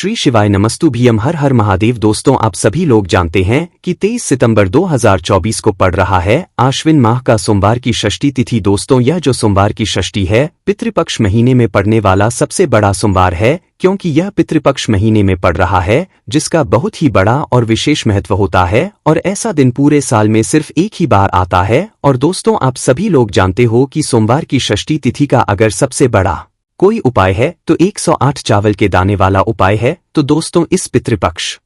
श्री शिवाय नमस्तुभ्यम। हर हर महादेव। दोस्तों, आप सभी लोग जानते हैं कि 23 सितंबर 2024 को पड़ रहा है आश्विन माह का सोमवार की षष्ठी तिथि। दोस्तों, यह जो सोमवार की षष्ठी है पितृपक्ष महीने में पड़ने वाला सबसे बड़ा सोमवार है, क्योंकि यह पितृपक्ष महीने में पड़ रहा है जिसका बहुत ही बड़ा और विशेष महत्व होता है और ऐसा दिन पूरे साल में सिर्फ एक ही बार आता है। और दोस्तों, आप सभी लोग जानते हो कि सोमवार की षष्ठी तिथि का अगर सबसे बड़ा कोई उपाय है तो 108 चावल के दाने वाला उपाय है। तो दोस्तों, इस पितृपक्ष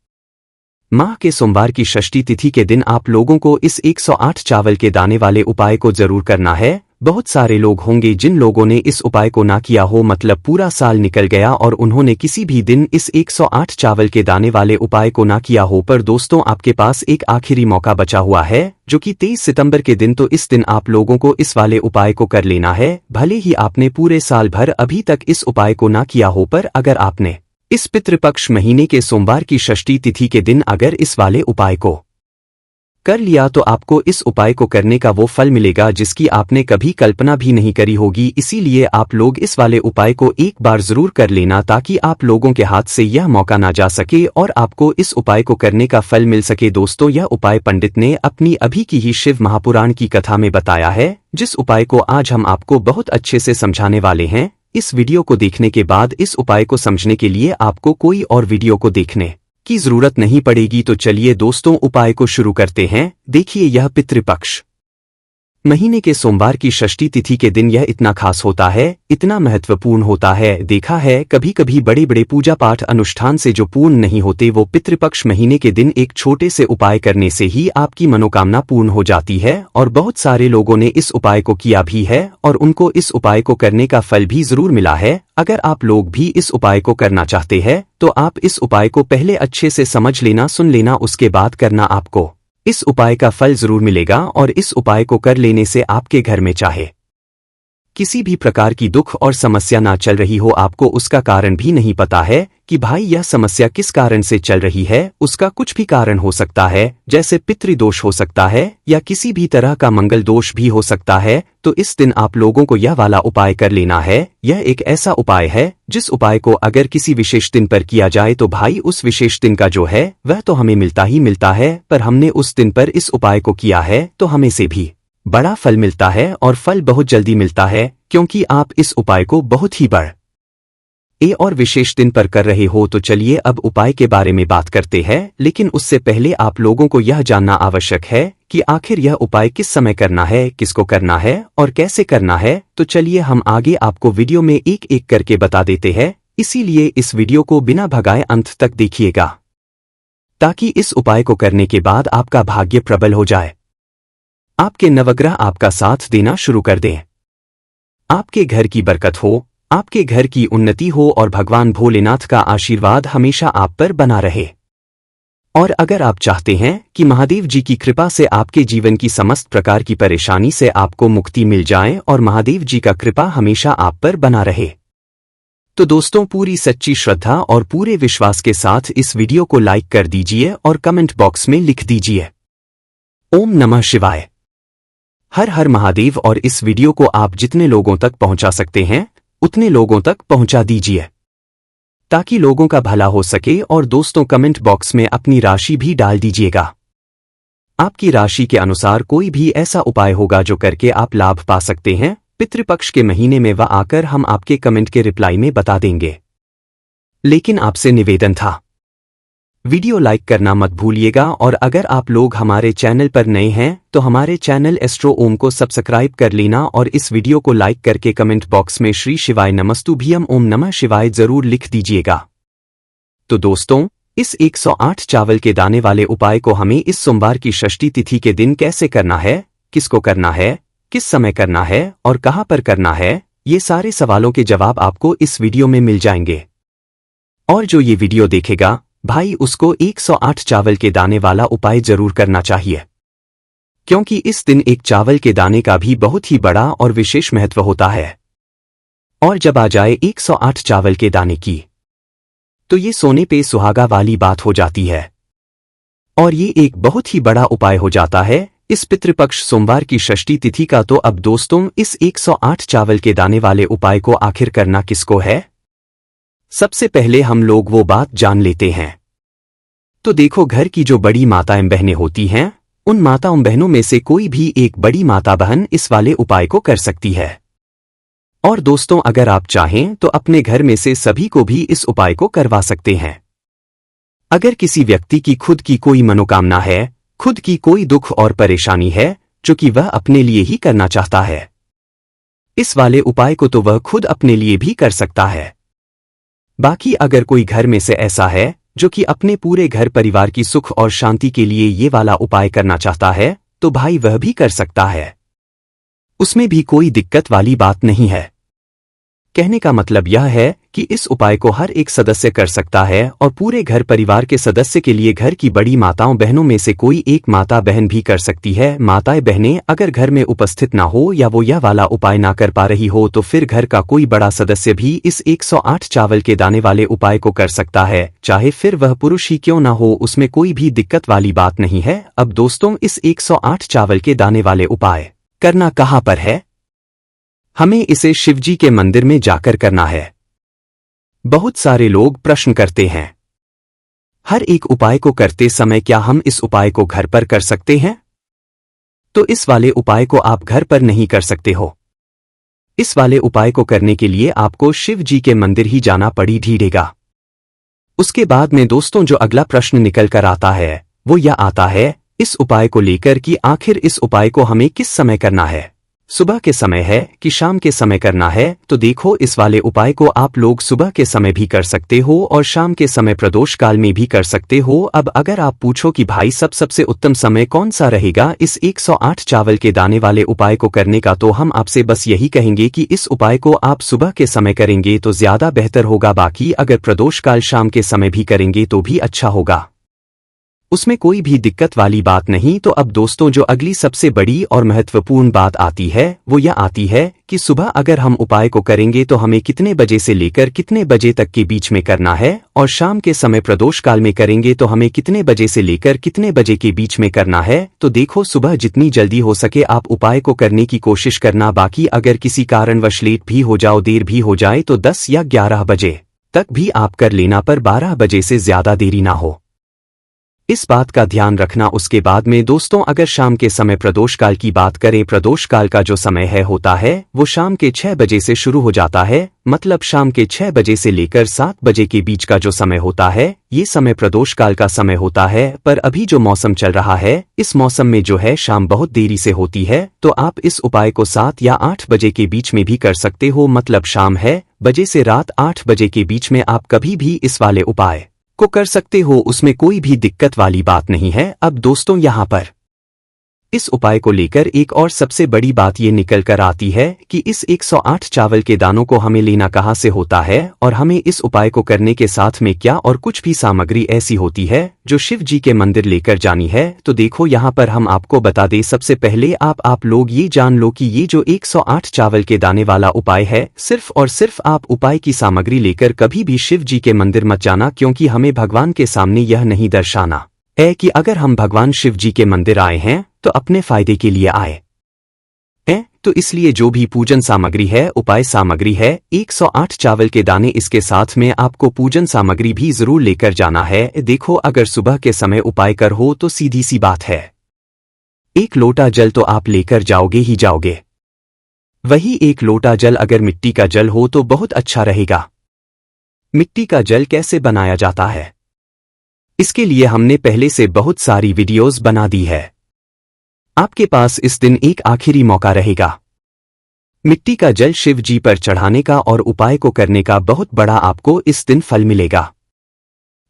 माह के सोमवार की षष्ठी तिथि के दिन आप लोगों को इस 108 चावल के दाने वाले उपाय को जरूर करना है। बहुत सारे लोग होंगे जिन लोगों ने इस उपाय को ना किया हो, मतलब पूरा साल निकल गया और उन्होंने किसी भी दिन इस 108 चावल के दाने वाले उपाय को ना किया हो। पर दोस्तों, आपके पास एक आखिरी मौका बचा हुआ है जो कि 23 सितंबर के दिन। तो इस दिन आप लोगों को इस वाले उपाय को कर लेना है, भले ही आपने पूरे साल भर अभी तक इस उपाय को ना किया हो। पर अगर आपने इस पितृपक्ष महीने के सोमवार की षष्ठी तिथि के दिन अगर इस वाले उपाय को कर लिया तो आपको इस उपाय को करने का वो फल मिलेगा जिसकी आपने कभी कल्पना भी नहीं करी होगी। इसीलिए आप लोग इस वाले उपाय को एक बार जरूर कर लेना ताकि आप लोगों के हाथ से यह मौका ना जा सके और आपको इस उपाय को करने का फल मिल सके। दोस्तों, यह उपाय पंडित ने अपनी अभी की ही शिव महापुराण की कथा में बताया है, जिस उपाय को आज हम आपको बहुत अच्छे से समझाने वाले हैं। इस वीडियो को देखने के बाद इस उपाय को समझने के लिए आपको कोई और वीडियो को देखने की जरूरत नहीं पड़ेगी। तो चलिए दोस्तों, उपाय को शुरू करते हैं। देखिए, यह पितृपक्ष महीने के सोमवार की षष्ठी तिथि के दिन यह इतना खास होता है, इतना महत्वपूर्ण होता है। देखा है कभी कभी बड़े बड़े पूजा पाठ अनुष्ठान से जो पूर्ण नहीं होते, वो पितृपक्ष महीने के दिन एक छोटे से उपाय करने से ही आपकी मनोकामना पूर्ण हो जाती है। और बहुत सारे लोगों ने इस उपाय को किया भी है और उनको इस उपाय को करने का फल भी जरूर मिला है। अगर आप लोग भी इस उपाय को करना चाहते हैं तो आप इस उपाय को पहले अच्छे से समझ लेना, सुन लेना, उसके बाद करना। आपको इस उपाय का फल जरूर मिलेगा और इस उपाय को कर लेने से आपके घर में चाहे किसी भी प्रकार की दुख और समस्या ना चल रही हो, आपको उसका कारण भी नहीं पता है कि भाई यह समस्या किस कारण से चल रही है, उसका कुछ भी कारण हो सकता है, जैसे पितृदोष हो सकता है या किसी भी तरह का मंगल दोष भी हो सकता है। तो इस दिन आप लोगों को यह वाला उपाय कर लेना है। यह एक ऐसा उपाय है जिस उपाय को अगर किसी विशेष दिन पर किया जाए तो भाई उस विशेष दिन का जो है वह तो हमें मिलता ही मिलता है, पर हमने उस दिन पर इस उपाय को किया है तो हमें से भी बड़ा फल मिलता है और फल बहुत जल्दी मिलता है, क्योंकि आप इस उपाय को बहुत ही और विशेष दिन पर कर रहे हो। तो चलिए अब उपाय के बारे में बात करते हैं, लेकिन उससे पहले आप लोगों को यह जानना आवश्यक है कि आखिर यह उपाय किस समय करना है, किसको करना है और कैसे करना है। तो चलिए हम आगे आपको वीडियो में एक एक करके बता देते हैं, इसीलिए इस वीडियो को बिना भगाए अंत तक देखिएगा ताकि इस उपाय को करने के बाद आपका भाग्य प्रबल हो जाए, आपके नवग्रह आपका साथ देना शुरू कर दें, आपके घर की बरकत हो, आपके घर की उन्नति हो और भगवान भोलेनाथ का आशीर्वाद हमेशा आप पर बना रहे। और अगर आप चाहते हैं कि महादेव जी की कृपा से आपके जीवन की समस्त प्रकार की परेशानी से आपको मुक्ति मिल जाए और महादेव जी का कृपा हमेशा आप पर बना रहे, तो दोस्तों पूरी सच्ची श्रद्धा और पूरे विश्वास के साथ इस वीडियो को लाइक कर दीजिए और कमेंट बॉक्स में लिख दीजिए ओम नमः शिवाय, हर हर महादेव। और इस वीडियो को आप जितने लोगों तक पहुंचा सकते हैं उतने लोगों तक पहुंचा दीजिए ताकि लोगों का भला हो सके। और दोस्तों, कमेंट बॉक्स में अपनी राशि भी डाल दीजिएगा। आपकी राशि के अनुसार कोई भी ऐसा उपाय होगा जो करके आप लाभ पा सकते हैं पितृपक्ष के महीने में, वह आकर हम आपके कमेंट के रिप्लाई में बता देंगे। लेकिन आपसे निवेदन था, वीडियो लाइक करना मत भूलिएगा। और अगर आप लोग हमारे चैनल पर नए हैं तो हमारे चैनल एस्ट्रो ओम को सब्सक्राइब कर लेना और इस वीडियो को लाइक करके कमेंट बॉक्स में श्री शिवाय नमस्तुभ्यम ओम नमः शिवाय जरूर लिख दीजिएगा। तो दोस्तों, इस 108 चावल के दाने वाले उपाय को हमें इस सोमवार की षष्ठी तिथि के दिन कैसे करना है, किसको करना है, किस समय करना है और कहां पर करना है, ये सारे सवालों के जवाब आपको इस वीडियो में मिल जाएंगे। और जो ये वीडियो देखेगा भाई उसको 108 चावल के दाने वाला उपाय जरूर करना चाहिए, क्योंकि इस दिन एक चावल के दाने का भी बहुत ही बड़ा और विशेष महत्व होता है। और जब आ जाए 108 चावल के दाने की, तो ये सोने पे सुहागा वाली बात हो जाती है और ये एक बहुत ही बड़ा उपाय हो जाता है इस पितृपक्ष सोमवार की षष्ठी तिथि का। तो अब दोस्तों, इस 108 चावल के दाने वाले उपाय को आखिर करना किसको है, सबसे पहले हम लोग वो बात जान लेते हैं। तो देखो, घर की जो बड़ी माताएं बहनें होती हैं, उन माताओं बहनों में से कोई भी एक बड़ी माता बहन इस वाले उपाय को कर सकती है। और दोस्तों, अगर आप चाहें तो अपने घर में से सभी को भी इस उपाय को करवा सकते हैं। अगर किसी व्यक्ति की खुद की कोई मनोकामना है, खुद की कोई दुख और परेशानी है जो कि वह अपने लिए ही करना चाहता है, इस वाले उपाय को तो वह खुद अपने लिए भी कर सकता है। बाकी अगर कोई घर में से ऐसा है जो कि अपने पूरे घर परिवार की सुख और शांति के लिए ये वाला उपाय करना चाहता है, तो भाई वह भी कर सकता है। उसमें भी कोई दिक्कत वाली बात नहीं है। कहने का मतलब यह है कि इस उपाय को हर एक सदस्य कर सकता है और पूरे घर परिवार के सदस्य के लिए घर की बड़ी माताओं बहनों में से कोई एक माता बहन भी कर सकती है। माताएं बहनें अगर घर में उपस्थित ना हो या वो यह वाला उपाय ना कर पा रही हो, तो फिर घर का कोई बड़ा सदस्य भी इस 108 चावल के दाने वाले उपाय को कर सकता है, चाहे फिर वह पुरुष ही क्यों ना हो। उसमें कोई भी दिक्कत वाली बात नहीं है। अब दोस्तों, इस 108 चावल के दाने वाले उपाय करना कहाँ पर है? हमें इसे शिवजी के मंदिर में जाकर करना है। बहुत सारे लोग प्रश्न करते हैं, हर एक उपाय को करते समय क्या हम इस उपाय को घर पर कर सकते हैं? तो इस वाले उपाय को आप घर पर नहीं कर सकते हो। इस वाले उपाय को करने के लिए आपको शिव जी के मंदिर ही जाना पड़ेगा। उसके बाद में दोस्तों, जो अगला प्रश्न निकल कर आता है वो यह आता है इस उपाय को लेकर कि आखिर इस उपाय को हमें किस समय करना है, सुबह के समय है कि शाम के समय करना है? तो देखो, इस वाले उपाय को आप लोग सुबह के समय भी कर सकते हो और शाम के समय प्रदोष काल में भी कर सकते हो। अब अगर आप पूछो कि भाई सबसे उत्तम समय कौन सा रहेगा इस 108 चावल के दाने वाले उपाय को करने का, तो हम आपसे बस यही कहेंगे कि इस उपाय को आप सुबह के समय करेंगे तो ज्यादा बेहतर होगा। बाकी अगर प्रदोष काल शाम के समय भी करेंगे तो भी अच्छा होगा, उसमें कोई भी दिक्कत वाली बात नहीं। तो अब दोस्तों, जो अगली सबसे बड़ी और महत्वपूर्ण बात आती है वो यह आती है कि सुबह अगर हम उपाय को करेंगे तो हमें कितने बजे से लेकर कितने बजे तक के बीच में करना है, और शाम के समय प्रदोष काल में करेंगे तो हमें कितने बजे से लेकर कितने बजे के बीच में करना है। तो देखो, सुबह जितनी जल्दी हो सके आप उपाय को करने की कोशिश करना। बाकी अगर किसी कारणवश लेट भी हो जाओ, देर भी हो जाए, तो 10 या 11 बजे तक भी आप कर लेना, पर 12 बजे से ज्यादा देरी ना हो, इस बात का ध्यान रखना। उसके बाद में दोस्तों, अगर शाम के समय प्रदोष काल की बात करें, प्रदोष काल का जो समय होता है वो शाम के 6 बजे से शुरू हो जाता है। मतलब शाम के 6 बजे से लेकर 7 बजे के बीच का जो समय होता है, ये समय प्रदोष काल का समय होता है। पर अभी जो मौसम चल रहा है, इस मौसम में जो है शाम बहुत देरी से होती है, तो आप इस उपाय को 7 या 8 बजे के बीच में भी कर सकते हो। मतलब शाम है बजे से रात 8 बजे के बीच में आप कभी भी इस वाले उपाय को कर सकते हो, उसमें कोई भी दिक्कत वाली बात नहीं है। अब दोस्तों, यहाँ पर इस उपाय को लेकर एक और सबसे बड़ी बात ये निकल कर आती है कि इस 108 चावल के दानों को हमें लेना कहाँ से होता है, और हमें इस उपाय को करने के साथ में क्या और कुछ भी सामग्री ऐसी होती है जो शिव जी के मंदिर लेकर जानी है। तो देखो, यहाँ पर हम आपको बता दें, सबसे पहले आप लोग ये जान लो कि ये जो 108 चावल के दाने वाला उपाय है, सिर्फ और सिर्फ आप उपाय की सामग्री लेकर कभी भी शिव जी के मंदिर मत जाना, क्योंकि हमें भगवान के सामने यह नहीं दर्शाना है कि अगर हम भगवान शिव जी के मंदिर आए हैं तो अपने फायदे के लिए आए हैं। तो इसलिए जो भी पूजन सामग्री है, उपाय सामग्री है, 108 चावल के दाने, इसके साथ में आपको पूजन सामग्री भी जरूर लेकर जाना है। देखो, अगर सुबह के समय उपाय कर हो तो सीधी सी बात है, 1 लोटा जल तो आप लेकर जाओगे ही जाओगे। वही 1 लोटा जल अगर मिट्टी का जल हो तो बहुत अच्छा रहेगा। मिट्टी का जल कैसे बनाया जाता है, इसके लिए हमने पहले से बहुत सारी वीडियोस बना दी है। आपके पास इस दिन एक आखिरी मौका रहेगा मिट्टी का जल शिव जी पर चढ़ाने का, और उपाय को करने का बहुत बड़ा आपको इस दिन फल मिलेगा।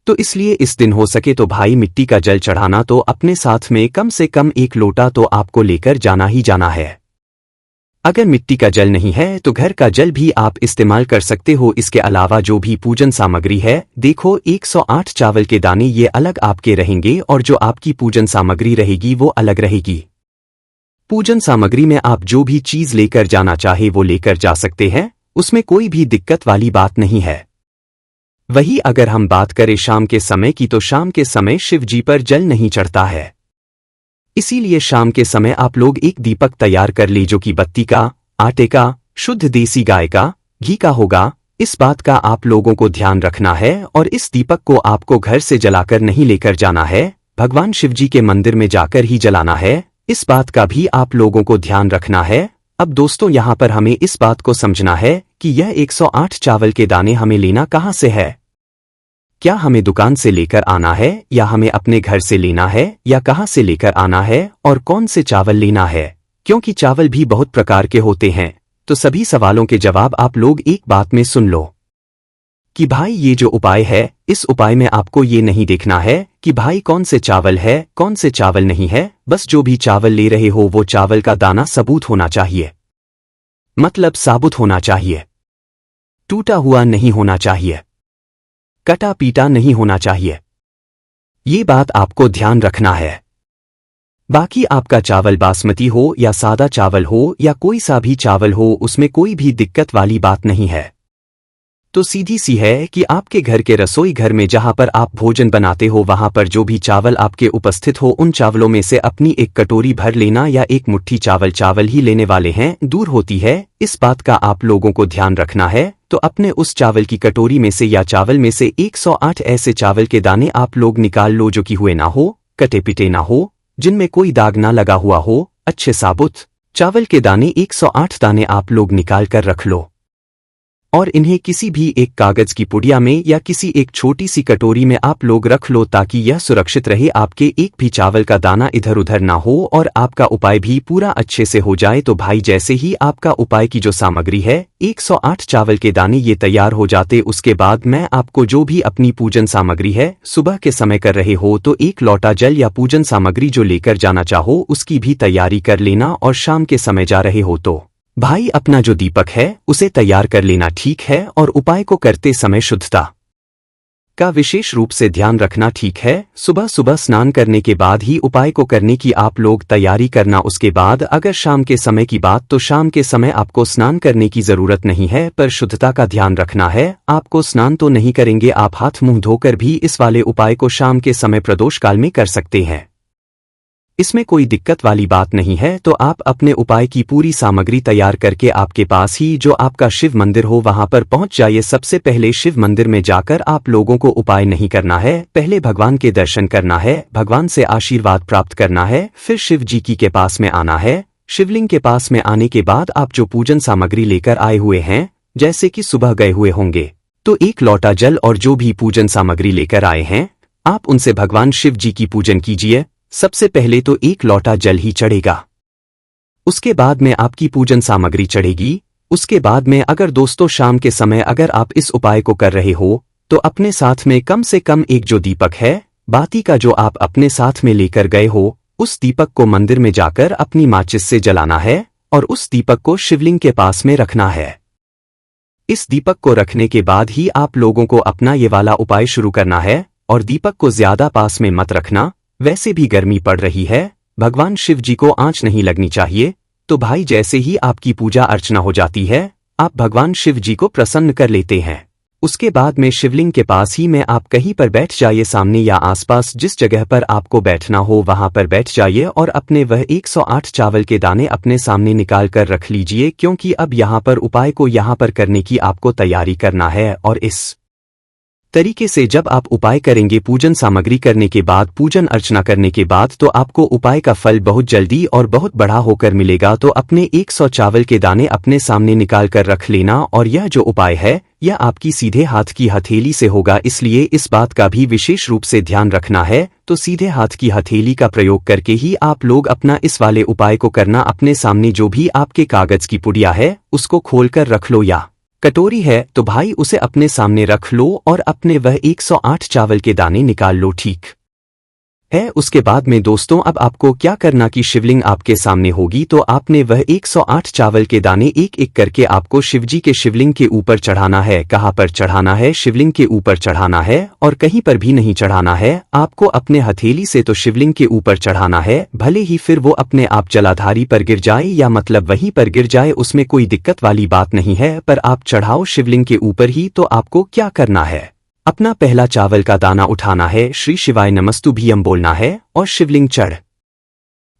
तो इसलिए इस दिन हो सके तो भाई मिट्टी का जल चढ़ाना तो अपने साथ में कम से कम 1 लोटा तो आपको लेकर जाना ही जाना है। अगर मिट्टी का जल नहीं है तो घर का जल भी आप इस्तेमाल कर सकते हो। इसके अलावा जो भी पूजन सामग्री है, देखो 108 चावल के दाने ये अलग आपके रहेंगे, और जो आपकी पूजन सामग्री रहेगी वो अलग रहेगी। पूजन सामग्री में आप जो भी चीज लेकर जाना चाहे वो लेकर जा सकते हैं, उसमें कोई भी दिक्कत वाली बात नहीं है। वही अगर हम बात करें शाम के समय की, तो शाम के समय शिव जी पर जल नहीं चढ़ता है, इसीलिए शाम के समय आप लोग एक दीपक तैयार कर ले, जो कि बत्ती का, आटे का, शुद्ध देसी गाय का घी का होगा, इस बात का आप लोगों को ध्यान रखना है और इस दीपक को आपको घर से जलाकर नहीं लेकर जाना है, भगवान शिवजी के मंदिर में जाकर ही जलाना है। इस बात का भी आप लोगों को ध्यान रखना है। अब दोस्तों यहाँ पर हमें इस बात को समझना है कि यह 108 चावल के दाने हमें लेना कहाँ से है। क्या हमें दुकान से लेकर आना है या हमें अपने घर से लेना है या कहाँ से लेकर आना है और कौन से चावल लेना है, क्योंकि चावल भी बहुत प्रकार के होते हैं। तो सभी सवालों के जवाब आप लोग एक बात में सुन लो कि भाई ये जो उपाय है, इस उपाय में आपको ये नहीं देखना है कि भाई कौन से चावल है कौन से चावल नहीं है। बस जो भी चावल ले रहे हो वो चावल का दाना सबूत होना चाहिए, मतलब साबुत होना चाहिए, टूटा हुआ नहीं होना चाहिए, कटा पीटा नहीं होना चाहिए। ये बात आपको ध्यान रखना है। बाकी आपका चावल बासमती हो या सादा चावल हो या कोई सा भी चावल हो, उसमें कोई भी दिक्कत वाली बात नहीं है। तो सीधी सी है कि आपके घर के रसोई घर में जहां पर आप भोजन बनाते हो वहां पर जो भी चावल आपके उपस्थित हो उन चावलों में से अपनी एक कटोरी भर लेना या एक मुट्ठी चावल ही लेने वाले हैं, दूर होती है। इस बात का आप लोगों को ध्यान रखना है। तो अपने उस चावल की कटोरी में से या चावल में से 108 ऐसे चावल के दाने आप लोग निकाल लो जो कि हुए ना हो, कटे पिटे ना हो, जिनमें कोई दाग ना लगा हुआ हो। अच्छे साबुत चावल के दाने 108 दाने आप लोग निकाल कर रख लो और इन्हें किसी भी एक कागज की पुड़िया में या किसी एक छोटी सी कटोरी में आप लोग रख लो ताकि यह सुरक्षित रहे, आपके एक भी चावल का दाना इधर उधर ना हो और आपका उपाय भी पूरा अच्छे से हो जाए। तो भाई जैसे ही आपका उपाय की जो सामग्री है 108 चावल के दाने ये तैयार हो जाते, उसके बाद मैं आपको जो भी अपनी पूजन सामग्री है सुबह के समय कर रहे हो तो एक लोटा जल या पूजन सामग्री जो लेकर जाना चाहो उसकी भी तैयारी कर लेना, और शाम के समय जा रहे हो तो भाई अपना जो दीपक है उसे तैयार कर लेना, ठीक है। और उपाय को करते समय शुद्धता का विशेष रूप से ध्यान रखना, ठीक है। सुबह सुबह स्नान करने के बाद ही उपाय को करने की आप लोग तैयारी करना। उसके बाद अगर शाम के समय की बात, तो शाम के समय आपको स्नान करने की जरूरत नहीं है, पर शुद्धता का ध्यान रखना है। आपको स्नान तो नहीं करेंगे, आप हाथ मुंह धोकर भी इस वाले उपाय को शाम के समय प्रदोष काल में कर सकते हैं, इसमें कोई दिक्कत वाली बात नहीं है। तो आप अपने उपाय की पूरी सामग्री तैयार करके आपके पास ही जो आपका शिव मंदिर हो वहां पर पहुंच जाइए। सबसे पहले शिव मंदिर में जाकर आप लोगों को उपाय नहीं करना है, पहले भगवान के दर्शन करना है, भगवान से आशीर्वाद प्राप्त करना है, फिर शिव जी की के पास में आना है। शिवलिंग के पास में आने के बाद आप जो पूजन सामग्री लेकर आए हुए हैं, जैसे कि सुबह गए हुए होंगे तो एक लोटा जल और जो भी पूजन सामग्री लेकर आए हैं आप उनसे भगवान शिव जी की पूजन कीजिए। सबसे पहले तो एक लोटा जल ही चढ़ेगा, उसके बाद में आपकी पूजन सामग्री चढ़ेगी। उसके बाद में अगर दोस्तों शाम के समय अगर आप इस उपाय को कर रहे हो तो अपने साथ में कम से कम एक जो दीपक है बाती का जो आप अपने साथ में लेकर गए हो उस दीपक को मंदिर में जाकर अपनी माचिस से जलाना है और उस दीपक को शिवलिंग के पास में रखना है। इस दीपक को रखने के बाद ही आप लोगों को अपना ये वाला उपाय शुरू करना है और दीपक को ज्यादा पास में मत रखना, वैसे भी गर्मी पड़ रही है, भगवान शिव जी को आंच नहीं लगनी चाहिए। तो भाई जैसे ही आपकी पूजा अर्चना हो जाती है आप भगवान शिव जी को प्रसन्न कर लेते हैं। उसके बाद में शिवलिंग के पास ही में आप कहीं पर बैठ जाइए, सामने या आसपास जिस जगह पर आपको बैठना हो वहां पर बैठ जाइए और अपने वह 108 चावल के दाने अपने सामने निकाल कर रख लीजिए, क्योंकि अब यहाँ पर उपाय को यहाँ पर करने की आपको तैयारी करना है। और इस तरीके से जब आप उपाय करेंगे पूजन सामग्री करने के बाद, पूजन अर्चना करने के बाद, तो आपको उपाय का फल बहुत जल्दी और बहुत बड़ा होकर मिलेगा। तो अपने 100 चावल के दाने अपने सामने निकाल कर रख लेना और यह जो उपाय है यह आपकी सीधे हाथ की हथेली से होगा, इसलिए इस बात का भी विशेष रूप से ध्यान रखना है। तो सीधे हाथ की हथेली का प्रयोग करके ही आप लोग अपना इस वाले उपाय को करना। अपने सामने जो भी आपके कागज की पुड़िया है उसको खोलकर रख लो, या कटोरी है तो भाई उसे अपने सामने रख लो और अपने वह 108 चावल के दाने निकाल लो, ठीक है। उसके बाद में दोस्तों अब आपको क्या करना कि शिवलिंग आपके सामने होगी तो आपने वह 108 चावल के दाने एक एक करके आपको शिवजी के शिवलिंग के ऊपर चढ़ाना है। कहाँ पर चढ़ाना है? शिवलिंग के ऊपर चढ़ाना है और कहीं पर भी नहीं चढ़ाना है। आपको अपने हथेली से तो शिवलिंग के ऊपर चढ़ाना है, भले ही फिर वो अपने आप जलाधारी पर गिर जाए या मतलब वहीं पर गिर जाए, उसमें कोई दिक्कत वाली बात नहीं है, पर आप चढ़ाओ शिवलिंग के ऊपर ही। तो आपको क्या करना है, अपना पहला चावल का दाना उठाना है, श्री शिवाय नमस्तुभ्यम बोलना है और शिवलिंग चढ़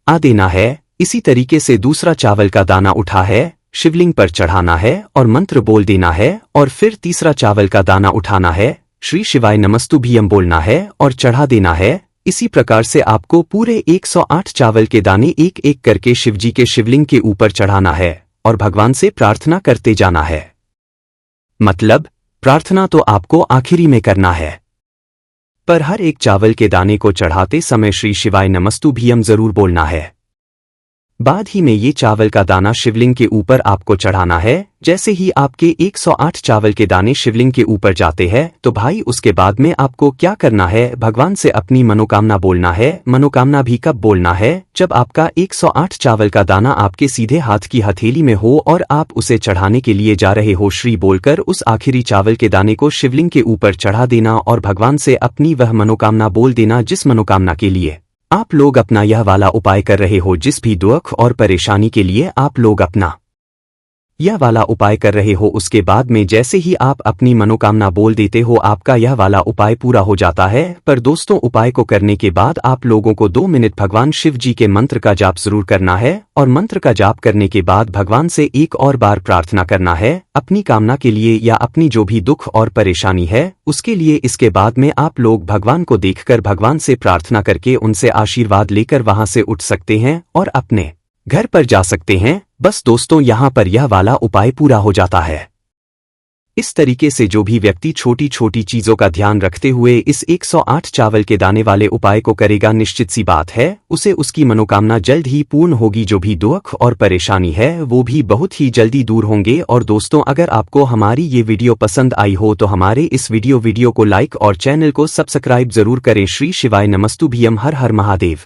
आ देना है। इसी तरीके से दूसरा चावल का दाना उठा है, शिवलिंग पर चढ़ाना है और मंत्र बोल देना है और फिर तीसरा चावल का दाना उठाना है, श्री शिवाय नमस्तुभ्यम बोलना है और चढ़ा देना है। इसी प्रकार से आपको पूरे 108 चावल के दाने एक एक करके शिवजी के शिवलिंग के ऊपर चढ़ाना है और भगवान से प्रार्थना करते जाना है। मतलब प्रार्थना तो आपको आखिरी में करना है, पर हर एक चावल के दाने को चढ़ाते समय श्री शिवाय नमस्तुभ्यम जरूर बोलना है। बाद ही में ये चावल का दाना शिवलिंग के ऊपर आपको चढ़ाना है। जैसे ही आपके 108 चावल के दाने शिवलिंग के ऊपर जाते हैं तो भाई उसके बाद में आपको क्या करना है, भगवान से अपनी मनोकामना बोलना है। मनोकामना भी कब बोलना है, जब आपका 108 चावल का दाना आपके सीधे हाथ की हथेली में हो और आप उसे चढ़ाने के लिए जा रहे हो। श्री बोलकर उस आखिरी चावल के दाने को शिवलिंग के ऊपर चढ़ा देना और भगवान से अपनी वह मनोकामना बोल देना जिस मनोकामना के लिए आप लोग अपना यह वाला उपाय कर रहे हो। जिस भी दुख और परेशानी के लिए आप लोग अपना यह वाला उपाय कर रहे हो, उसके बाद में जैसे ही आप अपनी मनोकामना बोल देते हो आपका यह वाला उपाय पूरा हो जाता है। पर दोस्तों उपाय को करने के बाद आप लोगों को 2 मिनट भगवान शिव जी के मंत्र का जाप जरूर करना है और मंत्र का जाप करने के बाद भगवान से एक और बार प्रार्थना करना है अपनी कामना के लिए या अपनी जो भी दुख और परेशानी है उसके लिए। इसके बाद में आप लोग भगवान को देखकर भगवान से प्रार्थना करके उनसे आशीर्वाद लेकर वहां से उठ सकते हैं और अपने घर पर जा सकते हैं। बस दोस्तों यहाँ पर यह वाला उपाय पूरा हो जाता है। इस तरीके से जो भी व्यक्ति छोटी छोटी चीजों का ध्यान रखते हुए इस 108 चावल के दाने वाले उपाय को करेगा, निश्चित सी बात है उसे उसकी मनोकामना जल्द ही पूर्ण होगी। जो भी दुख और परेशानी है वो भी बहुत ही जल्दी दूर होंगे। और दोस्तों अगर आपको हमारी ये वीडियो पसंद आई हो तो हमारे इस वीडियो को लाइक और चैनल को सब्सक्राइब जरूर करें। श्री शिवाय नमस्तुभ्यम। हर हर महादेव।